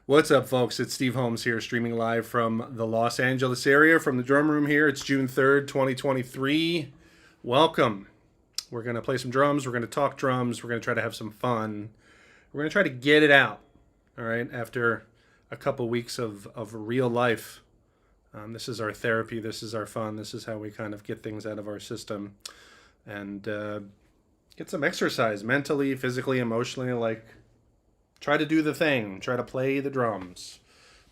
What's up, folks? It's Steve Holmes here, streaming live from the Los Angeles area, from the drum room here. It's June 3rd, 2023. Welcome. We're going to play some drums. We're going to talk drums. We're going to try to have some fun. We're going to try to get it out, all right, after a couple weeks of real life. This is our therapy. This is our fun. This is how we kind of get things out of our system and get some exercise mentally, physically, emotionally, like try to do the thing, try to play the drums,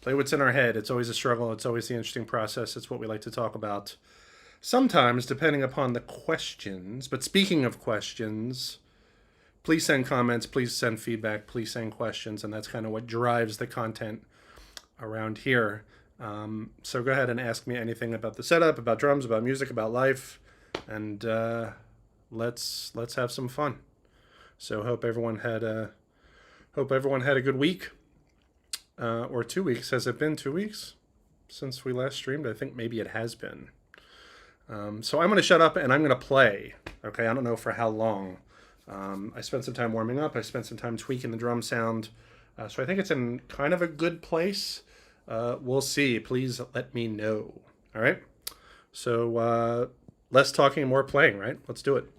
play what's in our head. It's always a struggle. It's always the interesting process. It's what we like to talk about. Sometimes, depending upon the questions. But speaking of questions, please send comments, please send feedback, please send questions, and that's kind of what drives the content around here. So go ahead and ask me anything about the setup, about drums, about music, about life, and let's have some fun. So hope everyone had a good week or 2 weeks. Has it been 2 weeks since we last streamed? I think maybe it has been. So I'm going to shut up and I'm going to play. Okay, I don't know for how long. I spent some time warming up. I spent some time tweaking the drum sound. So I think it's in kind of a good place. We'll see. Please let me know. All right. So less talking and more playing, right? Let's do it.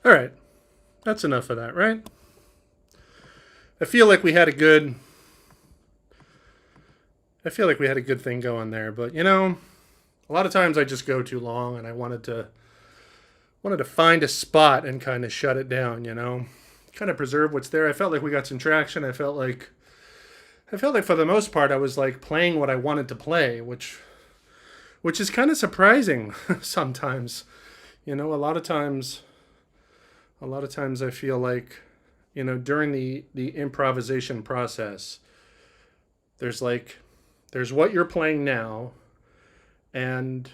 All right, that's enough of that, right? I feel like we had a good thing going there, but a lot of times I just go too long, and I wanted to find a spot and kind of shut it down, kind of preserve what's there. I felt like we got some traction. I felt like for the most part I was like playing what I wanted to play, which is kind of surprising sometimes. A lot of times I feel like, during the improvisation process, there's what you're playing now and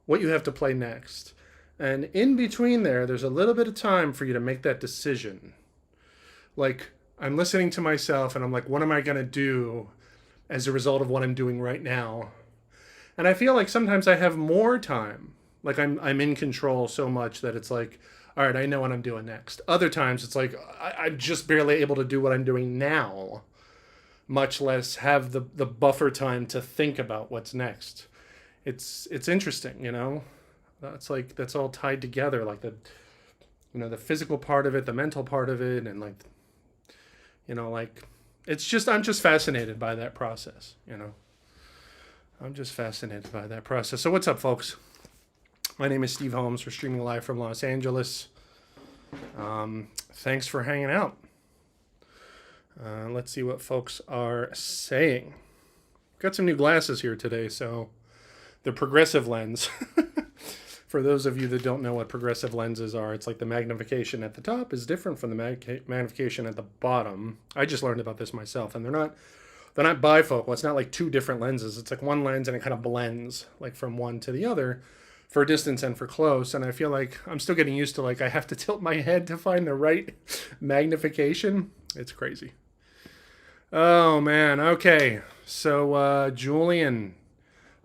what you have to play next. And in between there's a little bit of time for you to make that decision. Like, I'm listening to myself and I'm like, what am I going to do as a result of what I'm doing right now? And I feel like sometimes I have more time. Like I'm in control so much that it's like, all right, I know what I'm doing next. Other times it's like, I'm just barely able to do what I'm doing now, much less have the buffer time to think about what's next. It's interesting, That's like, that's all tied together, like the physical part of it, the mental part of it, and like, it's just, I'm just fascinated by that process, I'm just fascinated by that process. So what's up, folks? My name is Steve Holmes. We're streaming live from Los Angeles. Thanks for hanging out. Let's see what folks are saying. Got some new glasses here today, so the progressive lens. For those of you that don't know what progressive lenses are, it's like the magnification at the top is different from the magnification at the bottom. I just learned about this myself, and they're not bifocal. It's not like two different lenses. It's like one lens and it kind of blends like from one to the other for distance and for close. And I feel like I'm still getting used to, like, I have to tilt my head to find the right magnification. It's crazy. Oh man. Okay. So Julian.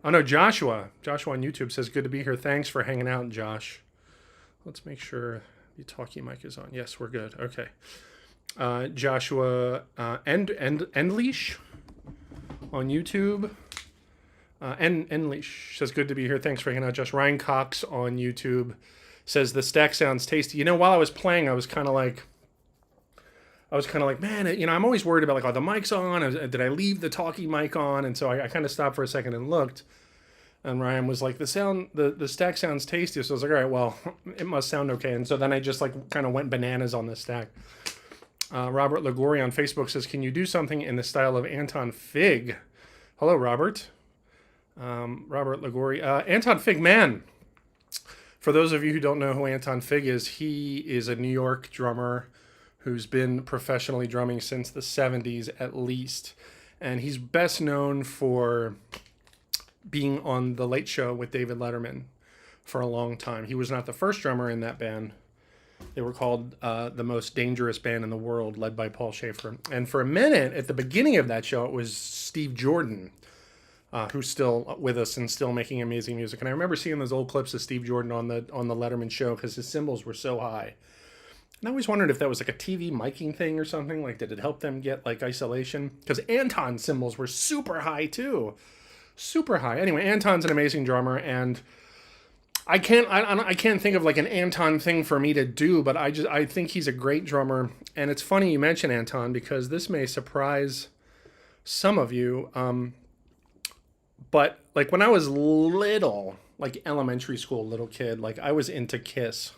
Oh no, Joshua. Joshua on YouTube says, good to be here. Thanks for hanging out, Josh. Let's make sure the talkie mic is on. Yes, we're good. Okay. Joshua Endleash on YouTube. Endleash says, good to be here. Thanks for hanging out, Josh. Ryan Cox on YouTube says, the stack sounds tasty. While I was playing, I was kind of like, man, I'm always worried about, like, oh, the mic's on. Did I leave the talkie mic on? And so I kind of stopped for a second and looked. And Ryan was like, the stack sounds tasty. So I was like, all right, well, it must sound okay. And so then I just like kind of went bananas on the stack. Robert Ligori on Facebook says, can you do something in the style of Anton Fig? Hello, Robert. Robert Ligori. Anton Fig, man. For those of you who don't know who Anton Fig is, he is a New York drummer who's been professionally drumming since the 70s at least. And he's best known for being on The Late Show with David Letterman for a long time. He was not the first drummer in that band. They were called the most dangerous band in the world, led by Paul Schaefer. And for a minute, at the beginning of that show, it was Steve Jordan, who's still with us and still making amazing music. And I remember seeing those old clips of Steve Jordan on the Letterman show because his cymbals were so high. And I always wondered if that was like a TV miking thing or something. Like, did it help them get like isolation? Because Anton's cymbals were super high too. Super high. Anyway, Anton's an amazing drummer, and I can't think of like an Anton thing for me to do, but I think he's a great drummer. And it's funny you mention Anton because this may surprise some of you. But like when I was little, like elementary school, little kid, like I was into Kiss.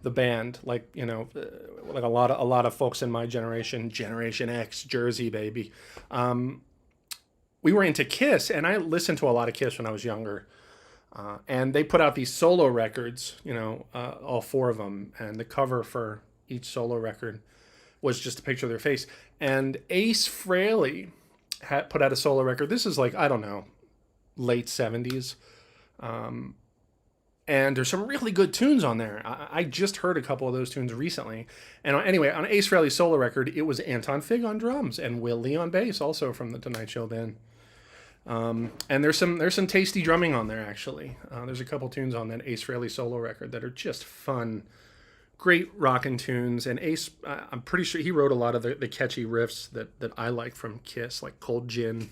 The band, like, like a lot of folks in my generation, Generation X, Jersey, baby. We were into Kiss, and I listened to a lot of Kiss when I was younger. And they put out these solo records, all four of them. And the cover for each solo record was just a picture of their face. And Ace Frehley had put out a solo record. This is like, I don't know, late 70s. And there's some really good tunes on there. I just heard a couple of those tunes recently. And anyway, on Ace Frehley's solo record, it was Anton Fig on drums and Will Lee on bass, also from the Tonight Show band. And there's some tasty drumming on there, actually. There's a couple tunes on that Ace Frehley solo record that are just fun, great rockin' tunes. And Ace, I'm pretty sure he wrote a lot of the catchy riffs that I like from Kiss, like Cold Gin.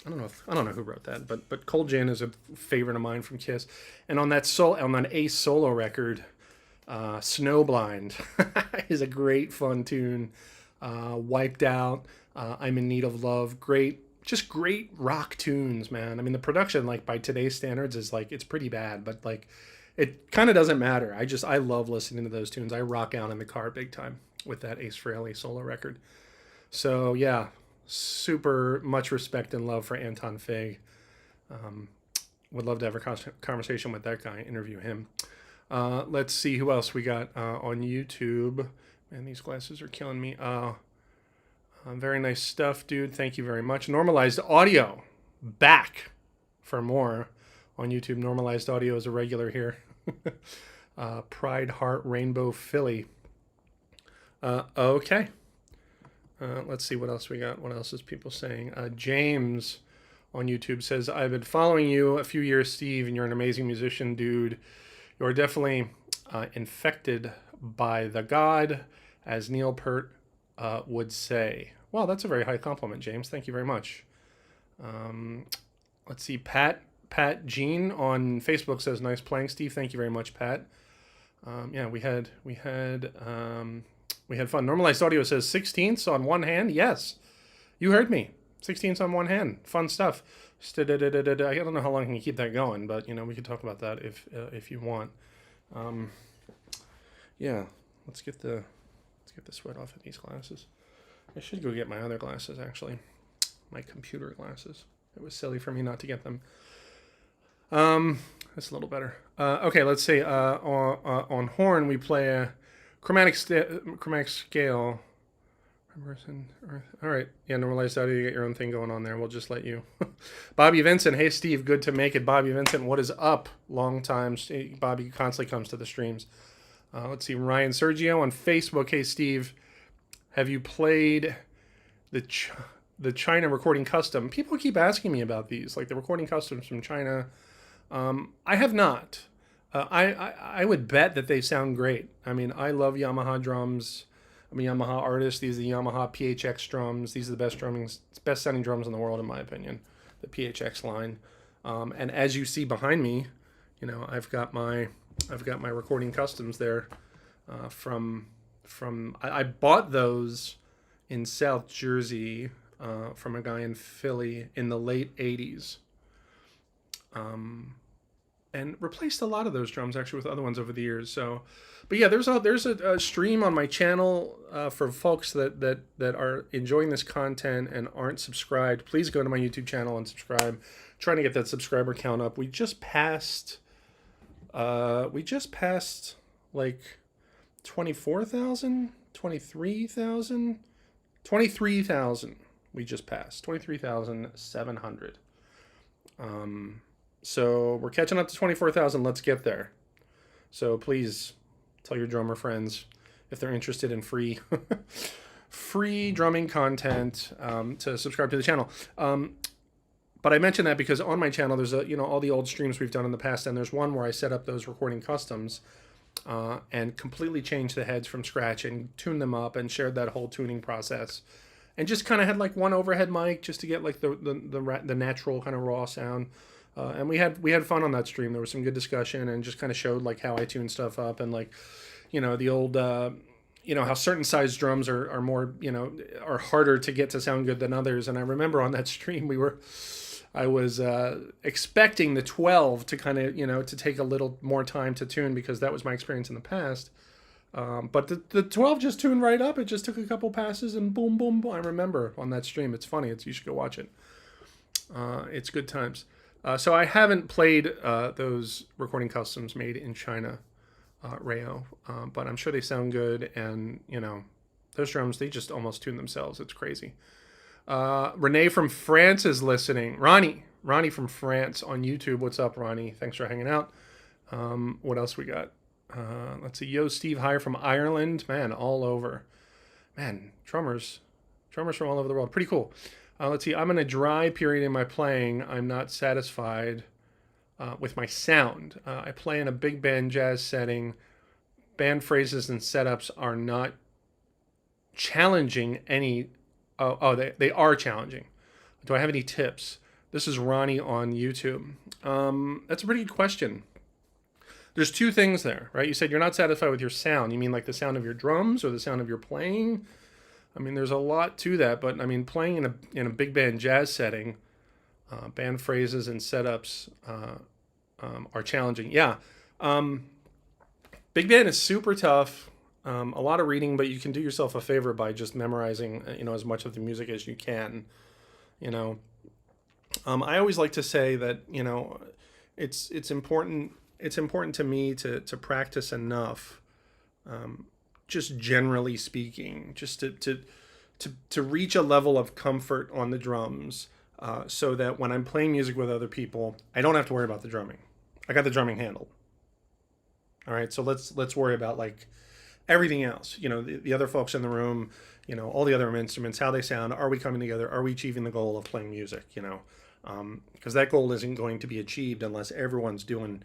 I don't know who wrote that, but Cold Gin is a favorite of mine from Kiss. And on that Ace solo record, Snowblind is a great fun tune. Wiped Out, I'm in Need of Love. Just great rock tunes, man. I mean, the production, like by today's standards, is like, it's pretty bad, but like it kind of doesn't matter. I love listening to those tunes. I rock out in the car big time with that Ace Frehley solo record. So yeah, super much respect and love for Anton Fig. Would love to have a conversation with that guy, interview him. Let's see who else we got on YouTube. Man, these glasses are killing me. Very nice stuff, dude. Thank you very much. Normalized Audio, back for more on YouTube. Normalized Audio is a regular here. Pride Heart Rainbow Philly. Okay. Let's see what else we got. What else is people saying? James on YouTube says, I've been following you a few years, Steve, and you're an amazing musician, dude. You're definitely infected by the God, as Neil Peart would say. Wow, that's a very high compliment, James. Thank you very much. Let's see. Pat Jean on Facebook says, nice playing, Steve. Thank you very much, Pat. Yeah, we had fun. Normalized Audio says 16ths on one hand. Yes, you heard me. 16ths on one hand. Fun stuff. I don't know how long I can keep that going, but we could talk about that if you want. Yeah, let's get the sweat off of these glasses. I should go get my other glasses, actually. My computer glasses. It was silly for me not to get them. That's a little better. Okay, let's see. On horn, we play a chromatic scale. All right. Yeah, Normalized Audio, you get your own thing going on there. We'll just let you. Bobby Vincent. Hey, Steve. Good to make it. Bobby Vincent, what is up? Long time. Bobby constantly comes to the streams. Let's see. Ryan Sergio on Facebook. Hey, Steve. Have you played the China Recording Custom? People keep asking me about these, like the Recording Customs from China. I have not. I would bet that they sound great. I mean, I love Yamaha drums. I'm a Yamaha artist. These are the Yamaha PHX drums. These are the best sounding drums in the world, in my opinion. The PHX line. And as you see behind me, I've got my Recording Customs there. I bought those in South Jersey from a guy in Philly in the late 80s. And replaced a lot of those drums actually with other ones over the years. So, but yeah, there's a stream on my channel for folks that are enjoying this content and aren't subscribed. Please go to my YouTube channel and subscribe. Trying to get that subscriber count up. We just passed like 24,000, 23,000, 23,000. We just passed 23,700. So we're catching up to 24,000. Let's get there. So please tell your drummer friends if they're interested in free drumming content to subscribe to the channel. But I mention that because on my channel there's all the old streams we've done in the past, and there's one where I set up those Recording Customs and completely changed the heads from scratch and tuned them up and shared that whole tuning process, and just kind of had like one overhead mic just to get like the natural kind of raw sound. And we had fun on that stream. There was some good discussion and just kind of showed like how I tune stuff up and like, the old, how certain size drums are more, are harder to get to sound good than others. And I remember on that stream I was expecting the 12 to kind of, to take a little more time to tune because that was my experience in the past. But the 12 just tuned right up. It just took a couple passes and boom, boom, boom. I remember on that stream. It's funny. You should go watch it. It's good times. So I haven't played those Recording Customs made in China, Rayo, but I'm sure they sound good. And, those drums, they just almost tune themselves. It's crazy. Renee from France is listening. Ronnie from France on YouTube. What's up, Ronnie? Thanks for hanging out. What else we got? Let's see. Yo, Steve Hire from Ireland. Man, all over. Man, drummers from all over the world. Pretty cool. Let's see. I'm in a dry period in my playing. I'm not satisfied with my sound. I play in a big band jazz setting. Band phrases and setups are not challenging any. They are challenging. Do I have any tips? This is Ronnie on YouTube. That's a pretty good question. There's two things there, right? You said you're not satisfied with your sound. You mean like the sound of your drums or the sound of your playing? I mean, there's a lot to that, but I mean, playing in a big band jazz setting, band phrases and setups are challenging. Yeah, big band is super tough. A lot of reading, but you can do yourself a favor by just memorizing, as much of the music as you can. You know, I always like to say that it's important. It's important to me to practice enough, just generally speaking, just to reach a level of comfort on the drums, so that when I'm playing music with other people, I don't have to worry about the drumming. I got the drumming handled. All right, so let's worry about like everything else. The other folks in the room, all the other instruments, how they sound. Are we coming together? Are we achieving the goal of playing music? Because that goal isn't going to be achieved unless everyone's doing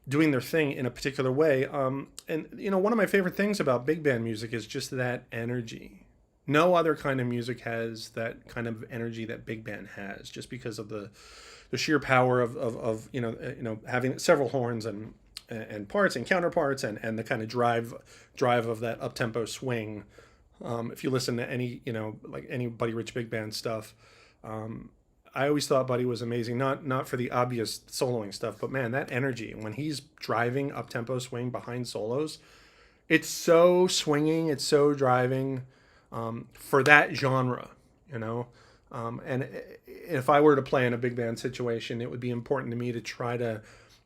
their thing in a particular way. And one of my favorite things about big band music is just that energy. No other kind of music has that kind of energy that big band has, just because of the sheer power of having several horns and parts and counterparts and the kind of drive of that up tempo swing. If you listen to any like any Buddy Rich big band stuff, I always thought Buddy was amazing, not for the obvious soloing stuff, but man, that energy when he's driving up tempo swing behind solos, it's so swinging, it's so driving, for that genre, and if I were to play in a big band situation, it would be important to me to try to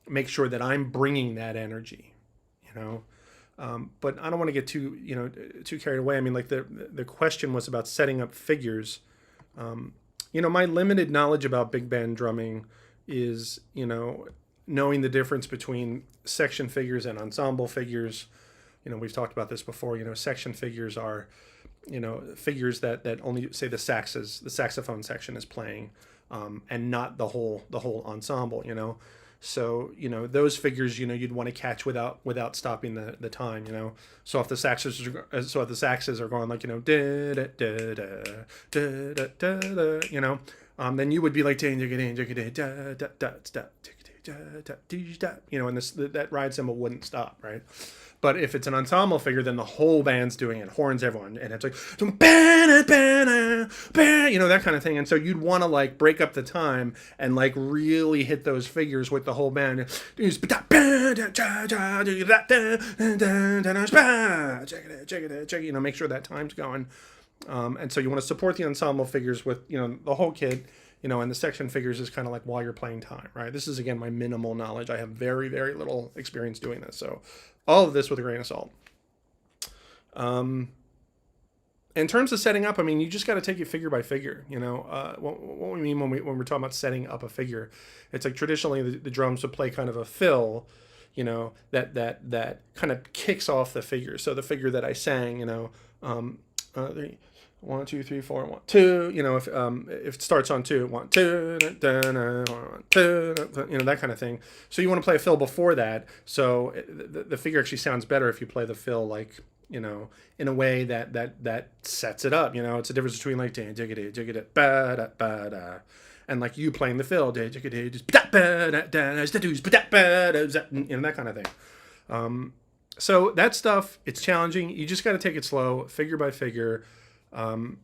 make sure that I'm bringing that energy, but I don't want to get too carried away. I mean, like the question was about setting up figures. My limited knowledge about big band drumming is, knowing the difference between section figures and ensemble figures. We've talked about this before. Section figures are, figures that only, say, the saxophone section is playing, and not the whole ensemble. So those figures you'd want to catch without stopping the time. So if the saxes are going like da da da da da da da, then you would be like and that ride cymbal wouldn't stop, right? But if it's an ensemble figure, then the whole band's doing it, horns, everyone, and it's like that kind of thing. And so you'd want to like break up the time and like really hit those figures with the whole band. Make sure that time's going. And so you want to support the ensemble figures with the whole kit. And the section figures is kind of like while you're playing time, right? This is, again, my minimal knowledge. I have very, very little experience doing this. So all of this with a grain of salt. In terms of setting up, I mean, you just got to take it figure by figure. What we mean when we're talking about setting up a figure, it's like traditionally the drums would play kind of a fill, that kind of kicks off the figure. So the figure that I sang, 1, 2, 3, 4, 1, 2. If it starts on 2, 1, 2, 1, 2, that kind of thing. So you want to play a fill before that. So the figure actually sounds better if you play the fill like in a way that sets it up. It's a difference between like and like you playing the fill, that kind of thing. So that stuff, it's challenging. You just got to take it slow, figure by figure. And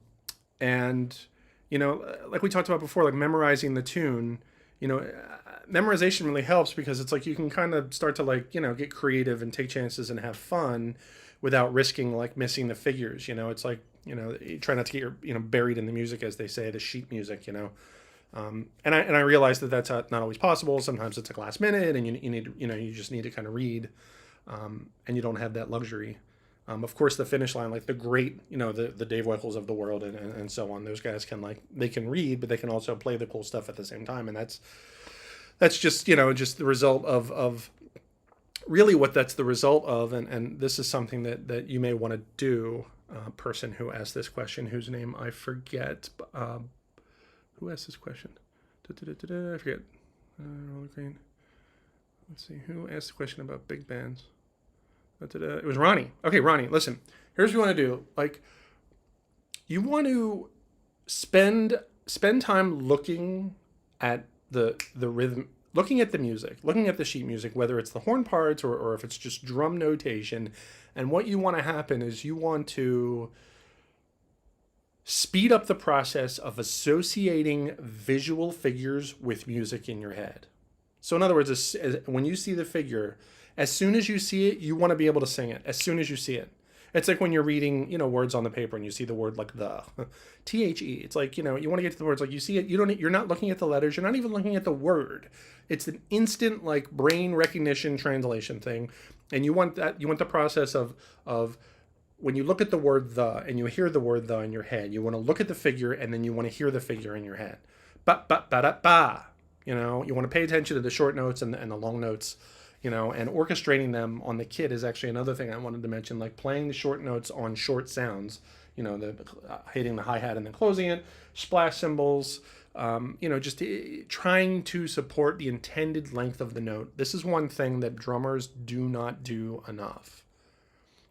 like we talked about before, like memorizing the tune, memorization really helps because it's like you can kind of start to like get creative and take chances and have fun without risking like missing the figures. It's like you try not to get your buried in the music, as they say, the sheet music. And I realize that that's not always possible. Sometimes it's like last minute, and you need you just need to kind of read, and you don't have that luxury. Of course, the finish line, like the great, the Dave Weichels of the world and so on, those guys they can read, but they can also play the cool stuff at the same time. And that's just, just the result of really what that's the result of. And this is something that you may want to do. Person who asked this question, whose name I forget. Who asked this question? I forget. Let's see. Who asked the question about big bands? It was Ronnie. Okay, Ronnie, listen. Here's what you want to do. Like, you want to spend time looking at the rhythm, looking at the music, looking at the sheet music, whether it's the horn parts or if it's just drum notation. And what you want to happen is you want to speed up the process of associating visual figures with music in your head. So in other words, when you see the figure, as soon as you see it, you want to be able to sing it as soon as you see it. It's like when you're reading, words on the paper and you see the word like the, T-H-E. It's like, you want to get to the words, like you see it, you're not looking at the letters, you're not even looking at the word. It's an instant like brain recognition translation thing. And you want the process of when you look at the word the and you hear the word the in your head, you want to look at the figure and then you want to hear the figure in your head. Ba ba ba da ba. You want to pay attention to the short notes and the long notes. And orchestrating them on the kit is actually another thing I wanted to mention, like playing the short notes on short sounds, the hitting the hi-hat and then closing it, splash cymbals, just trying to support the intended length of the note. This is one thing that drummers do not do enough.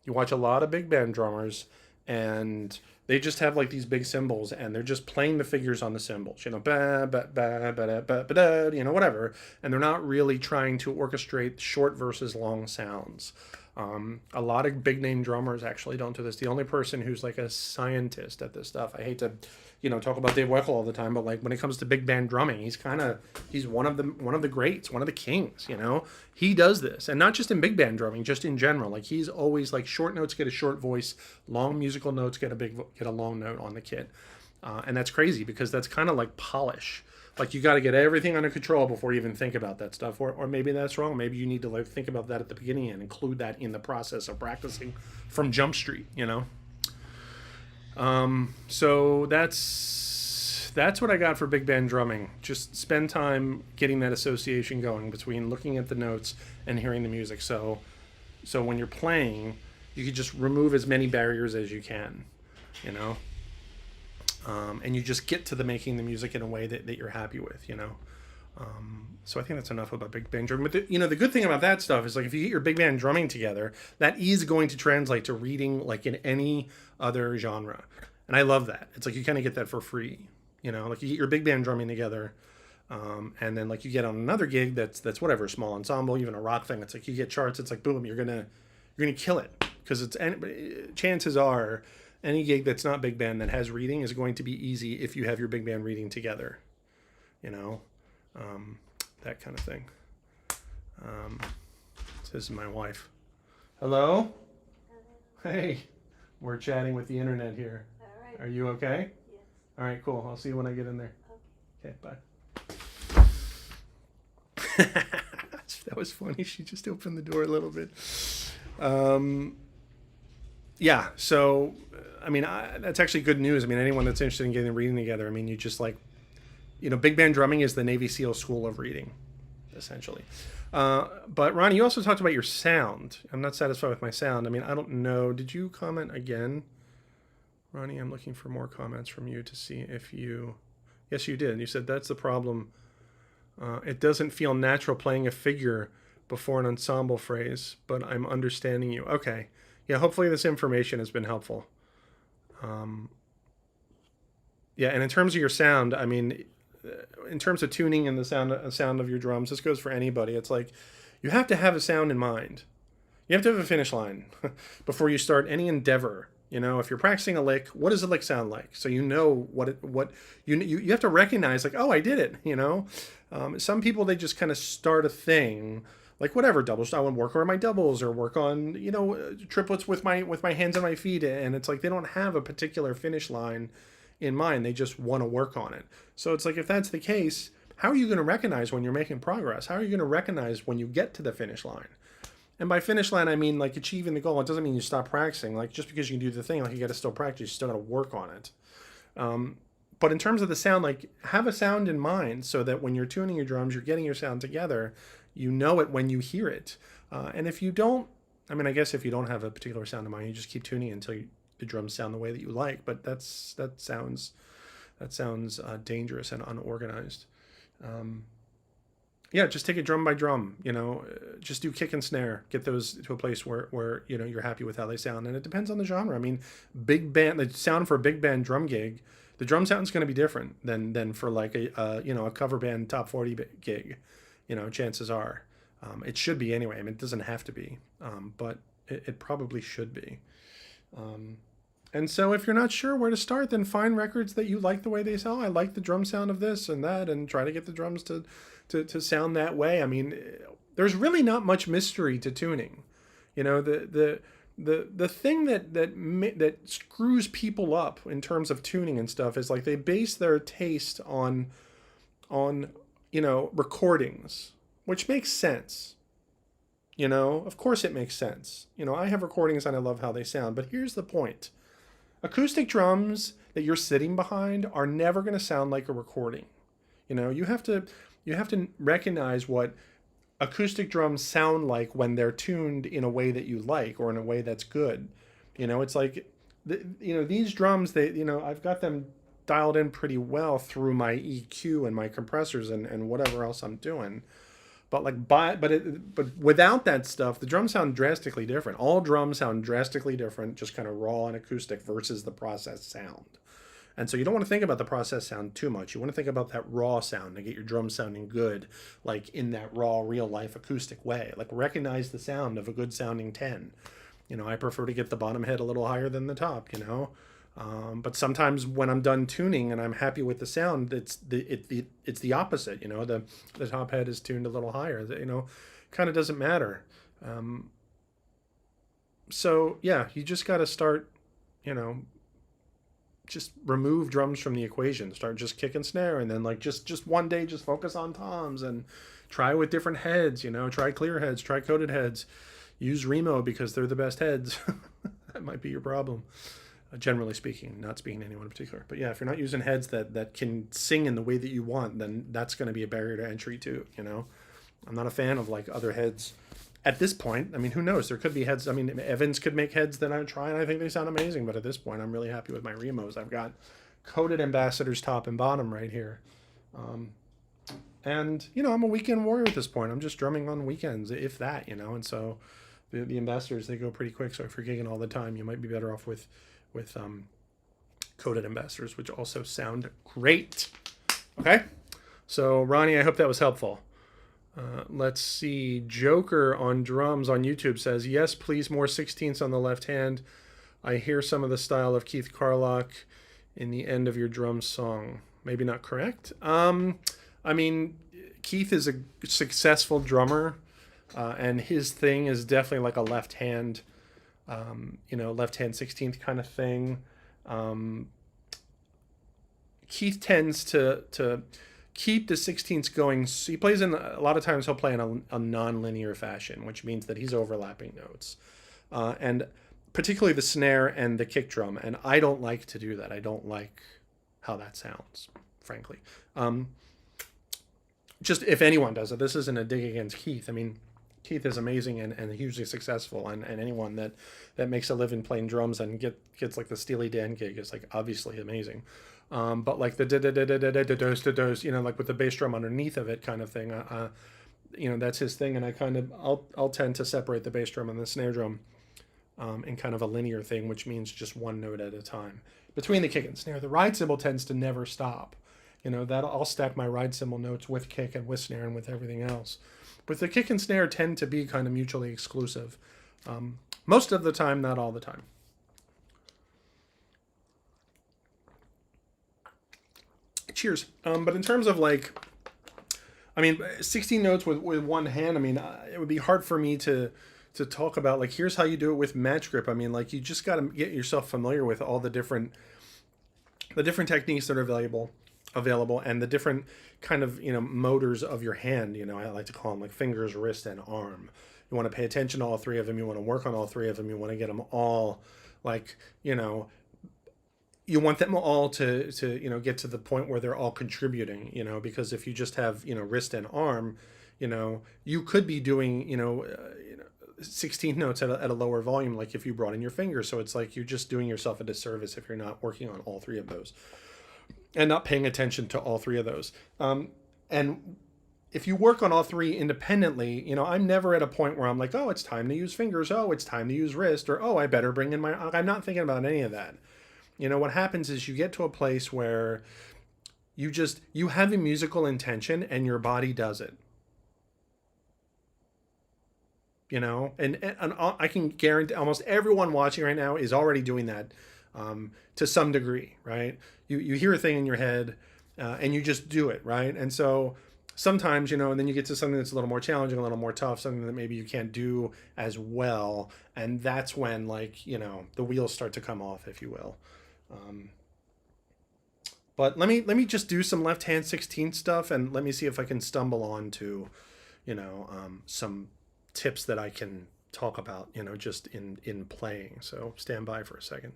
You watch a lot of big band drummers and they just have like these big cymbals and they're just playing the figures on the cymbals, ba ba ba ba ba ba ba, whatever, and they're not really trying to orchestrate short versus long sounds. A lot of big name drummers actually don't do this. The only person who's like a scientist at this stuff, I hate to, talk about Dave Weckl all the time, but like when it comes to big band drumming, he's one of the greats, one of the kings. He does this, and not just in big band drumming, just in general. Like he's always like short notes get a short voice, long musical notes get a long note on the kit, and that's crazy because that's kind of like polish. Like you got to get everything under control before you even think about that stuff, or maybe that's wrong. Maybe you need to like think about that at the beginning and include that in the process of practicing from Jump Street. So that's what I got for big band drumming. Just spend time getting that association going between looking at the notes and hearing the music. So when you're playing, you can just remove as many barriers as you can. And you just get to the making the music in a way that you're happy with, So I think that's enough about big band drumming. But the good thing about that stuff is like if you get your big band drumming together, that is going to translate to reading like in any other genre. And I love that. It's like you kind of get that for free, like you get your big band drumming together. And then like you get on another gig that's whatever, small ensemble, even a rock thing. It's like you get charts. It's like, boom, you're gonna kill it because chances are any gig that's not big band that has reading is going to be easy if you have your big band reading together, that kind of thing. This is my wife. Hello? Hey, we're chatting with the internet here. All right. Are you okay? Yes. All right, cool. I'll see you when I get in there. Okay, bye. That was funny. She just opened the door a little bit. Yeah, so, that's actually good news. Anyone that's interested in getting reading together, you just like, big band drumming is the Navy SEAL school of reading, essentially. But Ronnie, you also talked about your sound. I'm not satisfied with my sound. I don't know. Did you comment again? Ronnie, I'm looking for more comments from you to see if you... Yes, you did. You said that's the problem. It doesn't feel natural playing a figure before an ensemble phrase, but I'm understanding you. Okay. Yeah, hopefully this information has been helpful. Yeah, and in terms of your sound, in terms of tuning and the sound of your drums, this goes for anybody. It's like you have to have a sound in mind. You have to have a finish line before you start any endeavor. If you're practicing a lick, what does a lick sound like? So what you have to recognize, like, oh, I did it. Some people, they just kind of start a thing. Like whatever doubles, I want to work on my doubles or work on triplets with my hands and my feet, and it's like they don't have a particular finish line in mind. They just want to work on it. So it's like if that's the case, how are you going to recognize when you're making progress? How are you going to recognize when you get to the finish line? And by finish line, I mean like achieving the goal. It doesn't mean you stop practicing. Like just because you can do the thing, like you got to still practice, you still got to work on it. But in terms of the sound, like have a sound in mind so that when you're tuning your drums, you're getting your sound together. You know it when you hear it. And if you don't, I guess if you don't have a particular sound in mind, you just keep tuning until the drums sound the way that you like. But that sounds dangerous and unorganized. Yeah, just take it drum by drum. Just do kick and snare. Get those to a place where you're happy with how they sound. And it depends on the genre. Big band, the sound for a big band drum gig, the drum sound is going to be different than for like a cover band top 40 gig. chances are. It should be anyway. I mean, it doesn't have to be, but it probably should be. And so if you're not sure where to start, then find records that you like the way they sound. I like the drum sound of this and that, and try to get the drums to sound that way. I mean, there's really not much mystery to tuning. The thing that screws people up in terms of tuning and stuff is like they base their taste on recordings, which makes sense. Of course it makes sense. I have recordings and I love how they sound, but here's the point. Acoustic drums that you're sitting behind are never going to sound like a recording. You have to recognize what acoustic drums sound like when they're tuned in a way that you like or in a way that's good. It's like these drums, I've got them dialed in pretty well through my EQ and my compressors and whatever else I'm doing. But without that stuff, the drums sound drastically different. All drums sound drastically different, just kind of raw and acoustic versus the processed sound. And so you don't want to think about the processed sound too much. You want to think about that raw sound to get your drums sounding good, like in that raw, real life acoustic way. Like recognize the sound of a good sounding 10. I prefer to get the bottom head a little higher than the top, But sometimes when I'm done tuning and I'm happy with the sound, it's the opposite. The top head is tuned a little higher. Kind of doesn't matter. So yeah, you just got to start. Just remove drums from the equation. Start just kick and snare, and then like just one day just focus on toms and try with different heads. Try clear heads, try coated heads. Use Remo because they're the best heads. That might be your problem. Generally speaking, not speaking to anyone in particular. But yeah, if you're not using heads that can sing in the way that you want, then that's going to be a barrier to entry too, I'm not a fan of like other heads at this point. I mean, who knows? There could be heads. I mean, Evans could make heads that I try and I think they sound amazing. But at this point, I'm really happy with my Remos. I've got coated Ambassadors top and bottom right here. And, I'm a weekend warrior at this point. I'm just drumming on weekends, if that, And so the Ambassadors, they go pretty quick. So if you're gigging all the time, you might be better off with coated Ambassadors, which also sound great. Okay, so Ronnie, I hope that was helpful. Let's see. Joker on drums on YouTube says, yes, please, more 16ths on the left hand. I hear some of the style of Keith Carlock in the end of your drum song. Maybe not correct. I mean, Keith is a successful drummer, and his thing is definitely like a left hand, left hand 16th kind of thing. Keith tends to keep the 16ths going. So he plays a lot of times he'll play in a non-linear fashion, which means that he's overlapping notes. And particularly the snare and the kick drum. And I don't like to do that. I don't like how that sounds, frankly. Just if anyone does it, this isn't a dig against Keith. I mean, Keith is amazing and hugely successful, and anyone that makes a living playing drums and gets like the Steely Dan gig is like obviously amazing. But like the da-da-da-da-da-da-da-dos, like with the bass drum underneath of it kind of thing, that's his thing. And I'll tend to separate the bass drum and the snare drum in kind of a linear thing, which means just one note at a time. Between the kick and snare, the ride cymbal tends to never stop. That I'll stack my ride cymbal notes with kick and with snare and with everything else. But the kick and snare tend to be kind of mutually exclusive. Most of the time, not all the time. Cheers. But in terms of 16 notes with one hand, it would be hard for me to talk about here's how you do it with match grip. You just got to get yourself familiar with all the different techniques that are available and the different kind of motors of your hand. I like to call them fingers, wrist, and arm. You want to pay attention to all three of them. You want to work on all three of them. You want to get them all you want them all to get to the point where they're all contributing, because if you just have wrist and arm, you could be doing 16 notes at a lower volume, like if you brought in your fingers. So it's like you're just doing yourself a disservice if you're not working on all three of those and not paying attention to all three of those. And if you work on all three independently, I'm never at a point where I'm like, oh, it's time to use fingers. Oh, it's time to use wrist. Or, oh, I better bring in I'm not thinking about any of that. What happens is you get to a place where you have a musical intention and your body does it. you know, and I can guarantee almost everyone watching right now is already doing that to some degree, right? You hear a thing in your head and you just do it, right? And so sometimes, you know, and then you get to something that's a little more challenging, a little more tough, something that maybe you can't do as well, and that's when, like, you know, the wheels start to come off, if you will. But let me just do some left hand 16th stuff, and let me see if I can stumble on to, you know, some tips that I can talk about, you know, just in playing. So stand by for a second.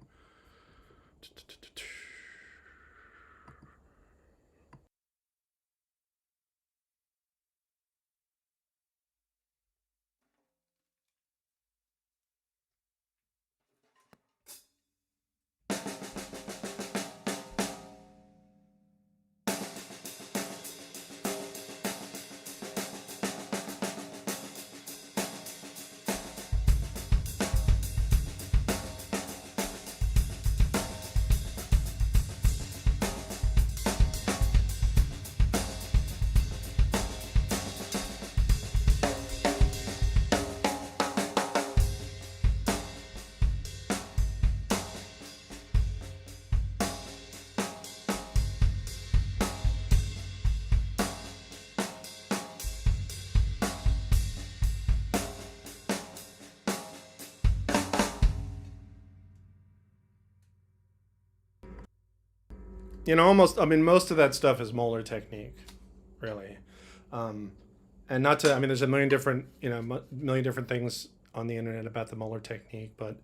You know, almost, I mean, most of that stuff is molar technique, really. Um, and not to, I mean, there's a million different, you know, million different things on the internet about the molar technique, but,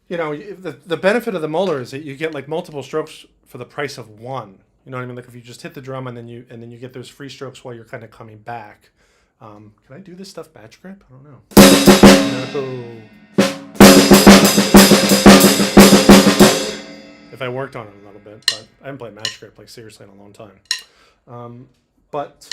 you know, the benefit of the molar is that you get like multiple strokes for the price of one. You know what I mean? Like if you just hit the drum and then you get those free strokes while you're kind of coming back. Can I do this stuff batch grip? I don't know. No. If I worked on it a little bit, but I haven't played match grip like seriously in a long time. But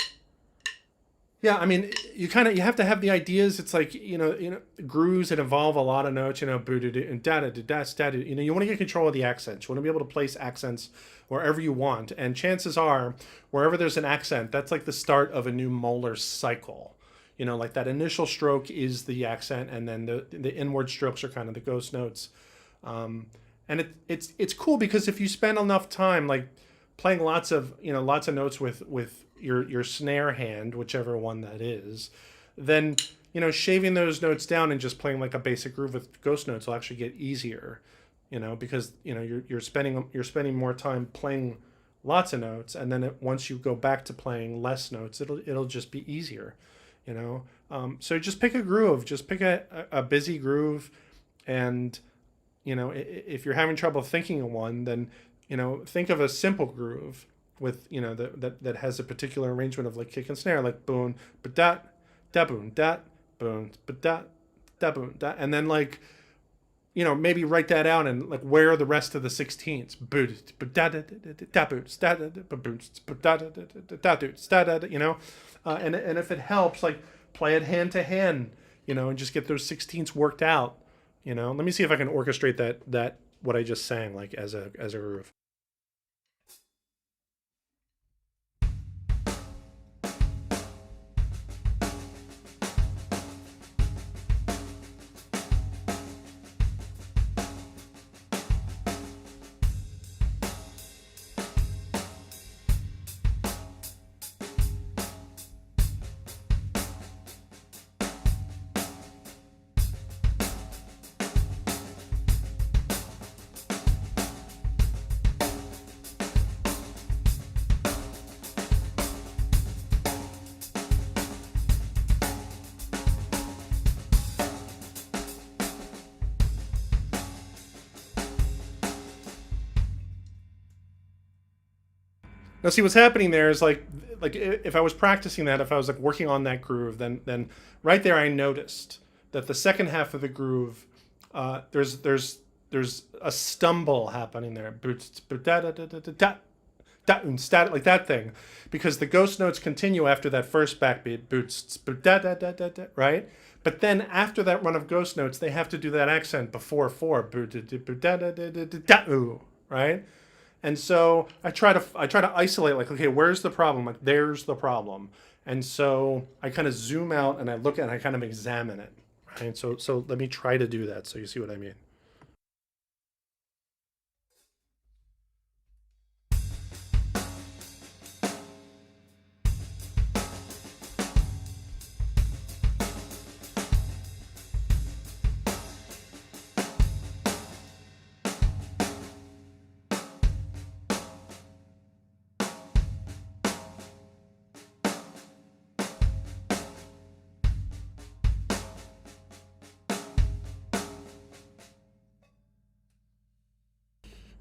yeah, I mean, you have to have the ideas. It's like, you know, grooves that involve a lot of notes. You know, and da da. You know, you want to get control of the accents. You want to be able to place accents wherever you want. And chances are, wherever there's an accent, that's like the start of a new molar cycle. You know, like that initial stroke is the accent, and then the inward strokes are kind of the ghost notes. And it's cool because if you spend enough time like playing lots of notes with your snare hand, whichever one that is, then, you know, shaving those notes down and just playing like a basic groove with ghost notes will actually get easier, you know, because, you know, you're spending more time playing lots of notes, and then once you go back to playing less notes, it'll just be easier, you know. So just pick a groove, just pick a busy groove, and, you know, if you're having trouble thinking of one, then, you know, think of a simple groove with, you know, that has a particular arrangement of like kick and snare, like boom, but dat, da boom, dat, boom, but dat, da boom, dat, and then, like, you know, maybe write that out and like where are the rest of the 16ths? You know, and if it helps, like play it hand to hand, you know, and just get those 16ths worked out. You know, let me see if I can orchestrate that what I just sang like as a groove. Now, see what's happening there is like if I was practicing that, if I was like working on that groove, then right there I noticed that the second half of the groove, there's a stumble happening there, like that thing, because the ghost notes continue after that first backbeat, right? But then after that run of ghost notes, they have to do that accent before four, right? And so I try to isolate, like, okay, where's the problem? Like, there's the problem. And so I kind of zoom out and I look at it and I kind of examine it. right? So let me try to do that so you see what I mean.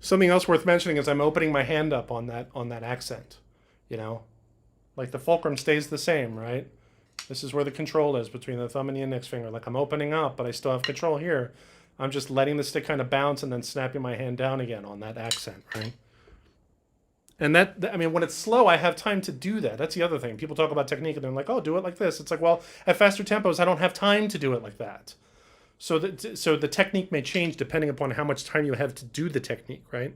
Something else worth mentioning is I'm opening my hand up on that accent, you know, like the fulcrum stays the same, right? This is where the control is between the thumb and the index finger. Like I'm opening up, but I still have control here. I'm just letting the stick kind of bounce and then snapping my hand down again on that accent, right? And I mean, when it's slow, I have time to do that. That's the other thing. People talk about technique and they're like, oh, do it like this. It's like, well, at faster tempos, I don't have time to do it like that. So the technique may change depending upon how much time you have to do the technique, right?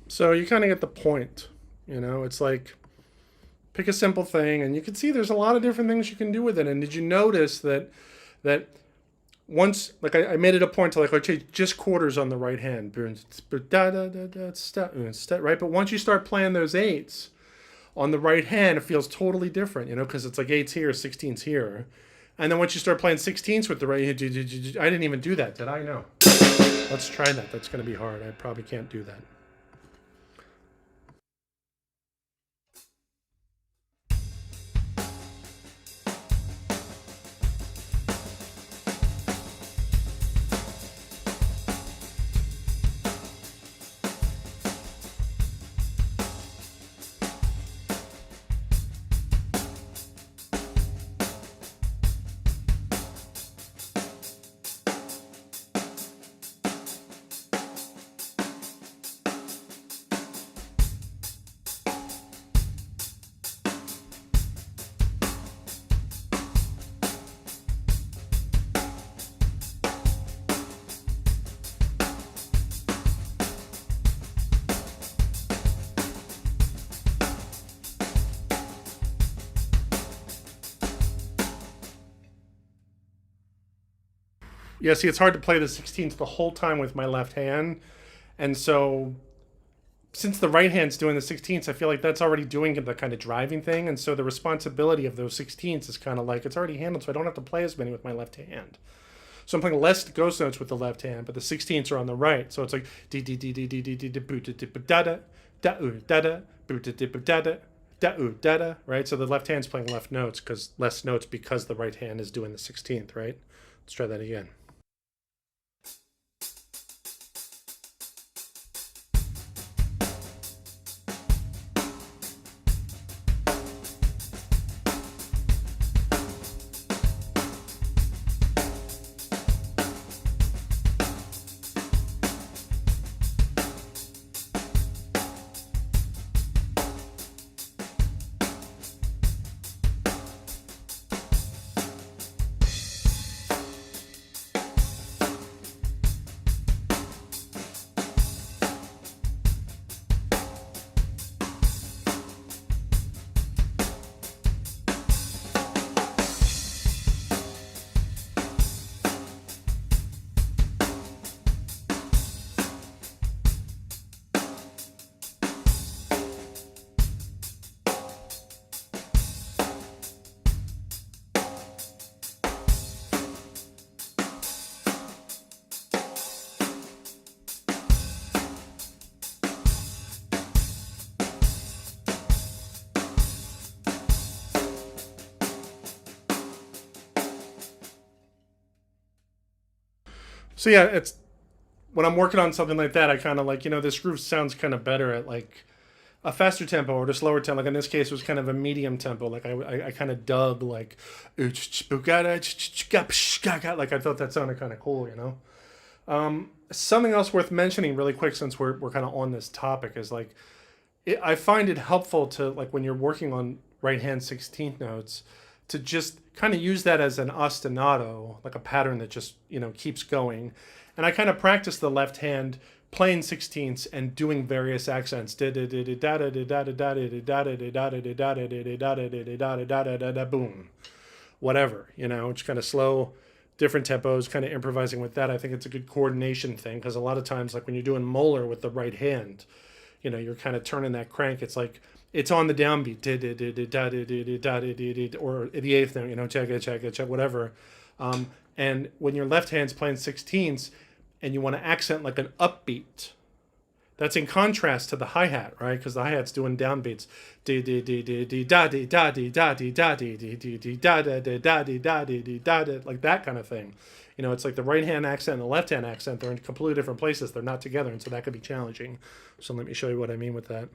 So you kind of get the point, you know, it's like pick a simple thing and you can see there's a lot of different things you can do with it. And did you notice that once, like I made it a point to like, okay, just quarters on the right hand, right? But once you start playing those eights on the right hand, it feels totally different, you know, because it's like eights here, 16s here. And then once you start playing 16ths with the right hand, I didn't even do that, did I? No. Let's try that. That's going to be hard. I probably can't do that. Yeah, see, it's hard to play the 16th the whole time with my left hand. And so since the right hand's doing the 16ths, I feel like that's already doing the kind of driving thing. And so the responsibility of those 16ths is kind of like it's already handled, so I don't have to play as many with my left hand. So I'm playing less ghost notes with the left hand, but the 16ths are on the right. So it's like d d d d d d d da da da da da da da da, right? So the left hand's playing left notes because less notes because the right hand is doing the 16th, right? Let's try that again. So yeah, it's when I'm working on something like that, I kind of like, this groove sounds kind of better at like a faster tempo or a slower tempo. Like in this case, it was kind of a medium tempo. Like I kind of dug like, like I thought that sounded kind of cool. Something else worth mentioning really quick since we're kind of on this topic is like, I find it helpful to like when you're working on right hand 16th notes to just kind of use that as an ostinato, like a pattern that just keeps going. And I kind of practice the left hand playing sixteenths and doing various accents. Boom. Whatever, just kind of slow, different tempos, kind of improvising with that. I think it's a good coordination thing because a lot of times, like when you're doing molar with the right hand, you're kind of turning that crank. It's like it's on the downbeat, or the eighth note, check, whatever. And when your left hand's playing sixteenths and you want to accent like an upbeat, that's in contrast to the hi-hat, right? Because the hi-hat's doing downbeats. Like that kind of thing. It's like the right hand accent and the left hand accent, they're in completely different places. They're not together, and so that could be challenging. So let me show you what I mean with that.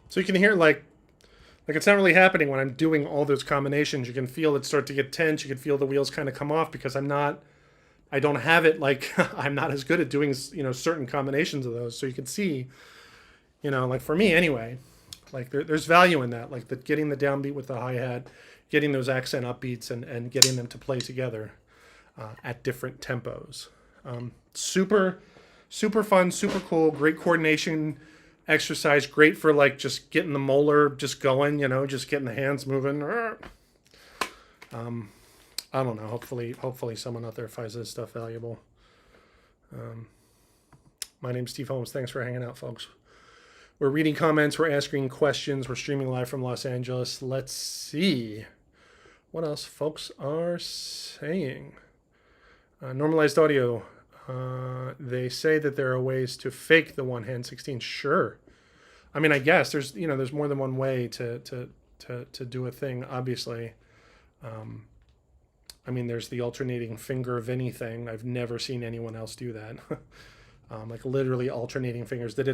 So you can hear like it's not really happening when I'm doing all those combinations. You can feel it start to get tense. You can feel the wheels kind of come off because I don't have it like I'm not as good at doing certain combinations of those. So you can see, like for me anyway, like there's value in that, like getting the downbeat with the hi-hat, getting those accent upbeats and getting them to play together at different tempos. Super fun, super cool, great coordination exercise, great for like just getting the molar just going, just getting the hands moving. I don't know. Hopefully someone out there finds this stuff valuable. My name's Steve Holmes. Thanks for hanging out, folks. We're reading comments. We're asking questions. We're streaming live from Los Angeles. Let's see what else folks are saying. Normalized audio. They say that there are ways to fake the one hand 16. Sure. I mean, I guess there's more than one way to do a thing. Obviously. I mean, there's the alternating finger of anything. I've never seen anyone else do that. Like literally alternating fingers. Like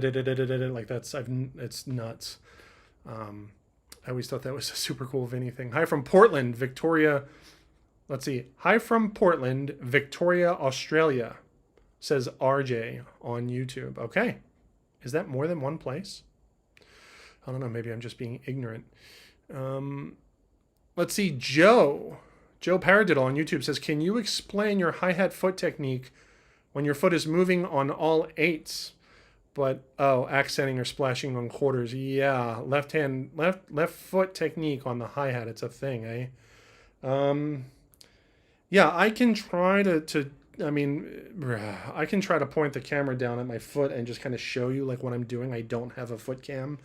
it's nuts. I always thought that was a super cool Vinny thing. Hi from Portland, Victoria. Let's see. Hi from Portland, Victoria, Australia, says RJ on YouTube. Okay. Is that more than one place? I don't know. Maybe I'm just being ignorant. Let's see. Joe Paradiddle on YouTube says, can you explain your hi-hat foot technique when your foot is moving on all eights, but accenting or splashing on quarters? Yeah, left foot technique on the hi-hat. It's a thing, eh? Yeah, I can try I can try to point the camera down at my foot and just kind of show you like what I'm doing. I don't have a foot cam.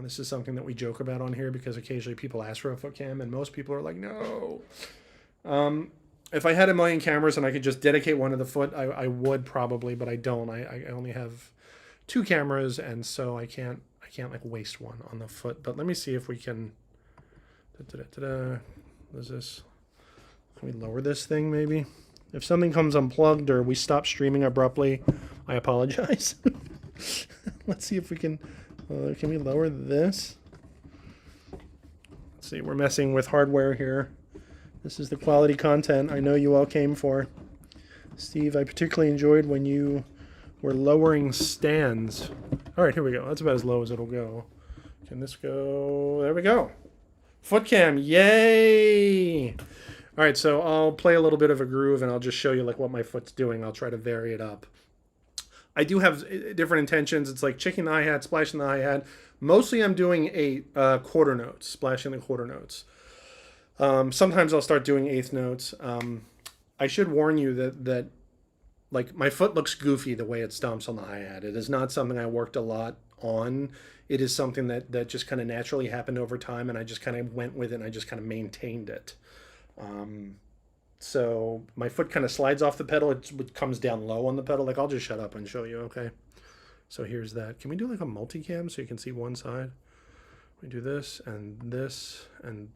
This is something that we joke about on here because occasionally people ask for a foot cam and most people are like, no. If I had 1,000,000 cameras and I could just dedicate one to the foot, I would probably, but I don't. I only have 2 cameras, and so I can't like waste one on the foot. But let me see if we can. What is this? Can we lower this thing maybe? If something comes unplugged or we stop streaming abruptly, I apologize. Let's see if we can. Can we lower this? Let's see. We're messing with hardware here. This is the quality content I know you all came for. Steve, I particularly enjoyed when you were lowering stands. All right, here we go. That's about as low as it'll go. Can this go? There we go. Foot cam, yay! All right, so I'll play a little bit of a groove and I'll just show you like what my foot's doing. I'll try to vary it up. I do have different intentions. It's like checking the hi-hat, splashing the hi-hat. Mostly I'm doing quarter notes, splashing the quarter notes. Sometimes I'll start doing eighth notes. I should warn you that like my foot looks goofy the way it stomps on the hi-hat. It is not something I worked a lot on. It is something that just kind of naturally happened over time, and I just kind of went with it and I just kind of maintained it. So my foot kind of slides off the pedal. It comes down low on the pedal. Like I'll just shut up and show you, okay? So here's that. Can we do like a multicam so you can see one side? We do this and this and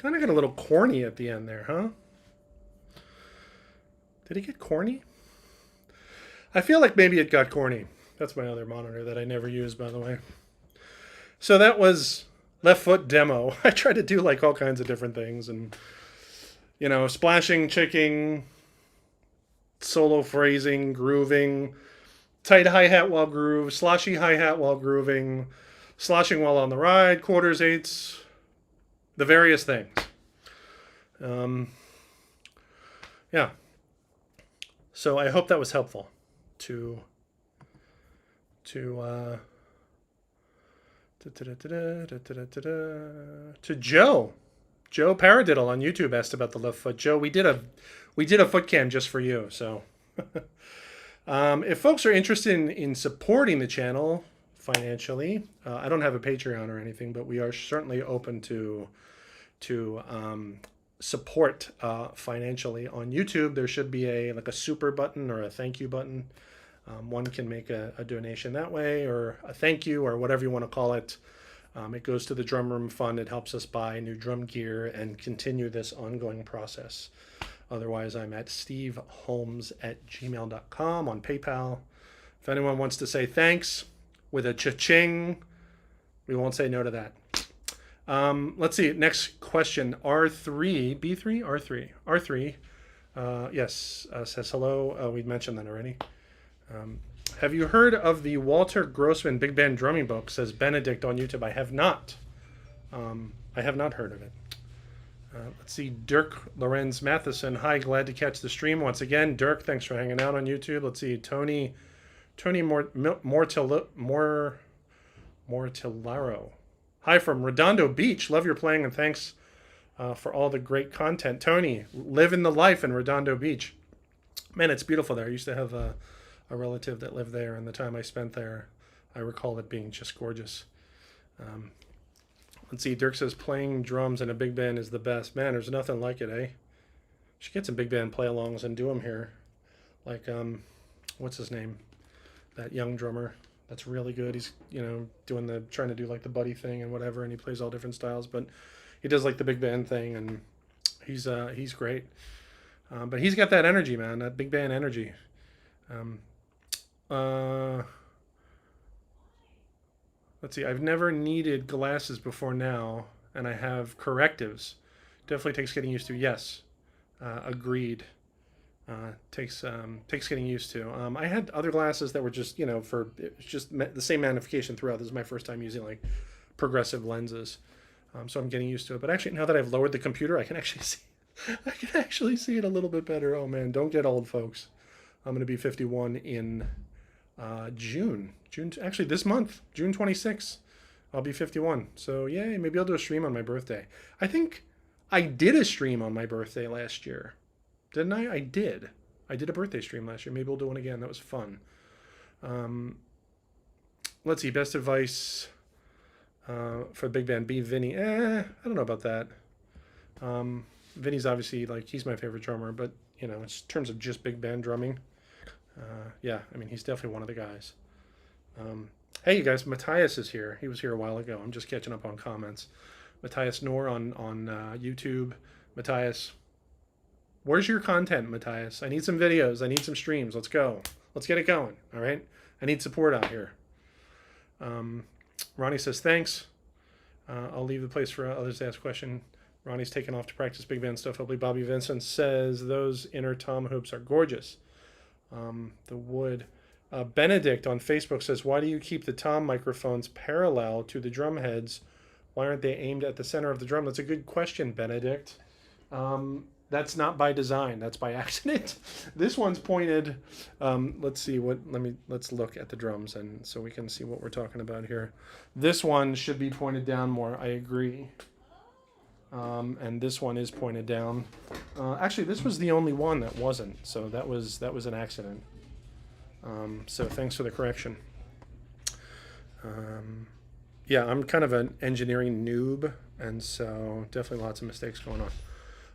Kind of got a little corny at the end there, huh? Did it get corny? I feel like maybe it got corny. That's my other monitor that I never use, by the way. So that was left foot demo. I tried to do like all kinds of different things, and you know, splashing, chicking, solo phrasing, grooving, tight hi-hat while groove, sloshy hi-hat while grooving, sloshing while on the ride, quarters, eighths, the various things. Yeah. So I hope that was helpful to Joe. Joe Paradiddle on YouTube asked about the left foot. Joe, we did a foot cam just for you. So if folks are interested in supporting the channel financially, I don't have a Patreon or anything, but we are certainly open to support financially on YouTube. There should be a super button or a thank you button. One can make a donation that way, or a thank you, or whatever you want to call it. It goes to the Drum Room Fund. It helps us buy new drum gear and continue this ongoing process. Otherwise, I'm at steveholmes@gmail.com on PayPal. If anyone wants to say thanks with a cha-ching, we won't say no to that. Let's see. Next question. R3, B3, R3. R3, yes, says hello. We mentioned that already. Have you heard of the Walter Grossman Big Band Drumming Book? Says Benedict on YouTube. I have not. I have not heard of it. Let's see. Dirk Lorenz Matheson. Hi, glad to catch the stream once again. Dirk, thanks for hanging out on YouTube. Let's see. Tony Mortillaro. Hi from Redondo Beach. Love your playing, and thanks for all the great content. Tony, living the life in Redondo Beach. Man, it's beautiful there. I used to have a relative that lived there, and the time I spent there, I recall it being just gorgeous. Let's see. Dirk says playing drums in a big band is the best. Man, there's nothing like it, eh? Should get some big band play-alongs and do them here. Like, what's his name? That young drummer. That's really good. He's, trying to do like the buddy thing and whatever, and he plays all different styles, but he does like the big band thing, and he's great. But he's got that energy, man, that big band energy. Let's see. I've never needed glasses before now, and I have correctives. Definitely takes getting used to. Yes, agreed. Takes getting used to. I had other glasses that were just just the same magnification throughout. This is my first time using like progressive lenses, so I'm getting used to it. But actually, now that I've lowered the computer, I can actually see. I can actually see it a little bit better. Oh man, don't get old, folks. I'm going to be 51 in June. Actually, this month, June 26th, I'll be 51. So yay, maybe I'll do a stream on my birthday. I think I did a stream on my birthday last year. Didn't I? I did. I did a birthday stream last year. Maybe we'll do one again. That was fun. Let's see. Best advice for the big band. Be Vinny. I don't know about that. Vinny's obviously, like, he's my favorite drummer, but, in terms of just big band drumming, yeah, I mean, he's definitely one of the guys. Hey, you guys, Matthias is here. He was here a while ago. I'm just catching up on comments. Matthias Noor on YouTube. Matthias, where's your content, Matthias? I need some videos. I need some streams. Let's go. Let's get it going, all right? I need support out here. Ronnie says, thanks. I'll leave the place for others to ask question. Ronnie's taken off to practice big band stuff. Hopefully Bobby Vincent says those inner tom hoops are gorgeous. The wood. Benedict on Facebook says, why do you keep the tom microphones parallel to the drum heads? Why aren't they aimed at the center of the drum? That's a good question, Benedict. That's not by design. That's by accident. This one's pointed. Let's see what. Let's look at the drums, and so we can see what we're talking about here. This one should be pointed down more. I agree. And this one is pointed down. Actually, this was the only one that wasn't. So that was an accident. So thanks for the correction. Yeah, I'm kind of an engineering noob, and so definitely lots of mistakes going on.